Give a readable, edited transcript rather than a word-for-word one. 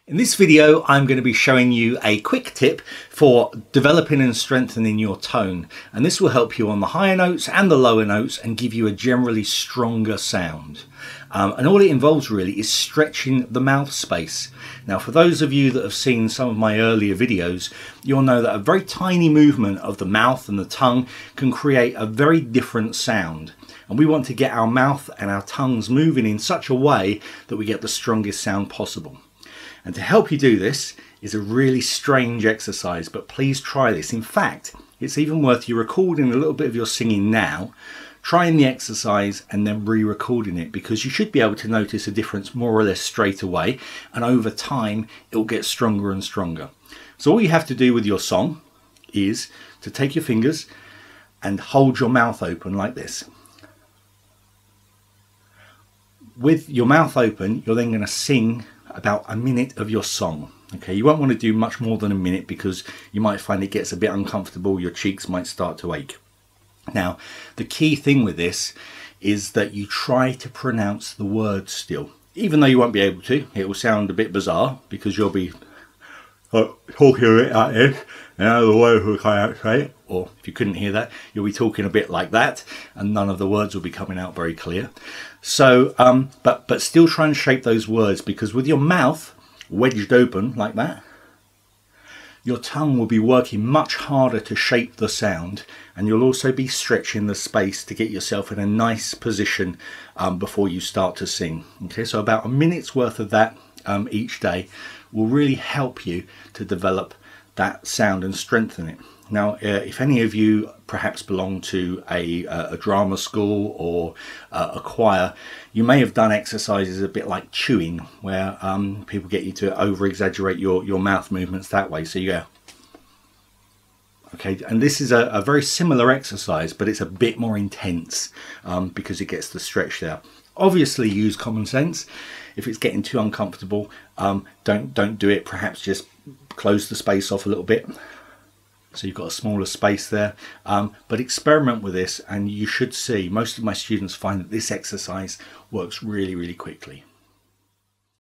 In this video, I'm going to be showing you a quick tip for developing and strengthening your tone. And this will help you on the higher notes and the lower notes and give you a generally stronger sound. And all it involves really is stretching the mouth space. Now, for those of you that have seen some of my earlier videos, you'll know that a very tiny movement of the mouth and the tongue can create a very different sound. And we want to get our mouth and our tongues moving in such a way that we get the strongest sound possible. And to help you do this is a really strange exercise, but please try this. In fact, it's even worth you recording a little bit of your singing now, trying the exercise and then re-recording it, because you should be able to notice a difference more or less straight away, and over time it will get stronger and stronger. So all you have to do with your song is to take your fingers and hold your mouth open like this. With your mouth open, you're then going to sing about a minute of your song. Okay, you won't want to do much more than a minute because you might find it gets a bit uncomfortable, your cheeks might start to ache. Now, the key thing with this is that you try to pronounce the words still. Even though you won't be able to, it will sound a bit bizarre because you'll be talking it like this, and the words will come out straight. Or if you couldn't hear that, you'll be talking a bit like that and none of the words will be coming out very clear. So, but still try and shape those words, because with your mouth wedged open like that, your tongue will be working much harder to shape the sound, and you'll also be stretching the space to get yourself in a nice position before you start to sing. Okay, so about a minute's worth of that each day will really help you to develop that sound and strengthen it. Now, if any of you perhaps belong to a drama school or a choir, you may have done exercises a bit like chewing, where people get you to over-exaggerate your mouth movements that way. So you go, okay, and this is a very similar exercise, but it's a bit more intense because it gets the stretch there. Obviously, use common sense. If it's getting too uncomfortable, don't do it. Perhaps just close the space off a little bit, so you've got a smaller space there, but experiment with this and you should see. Most of my students find that this exercise works really, really quickly.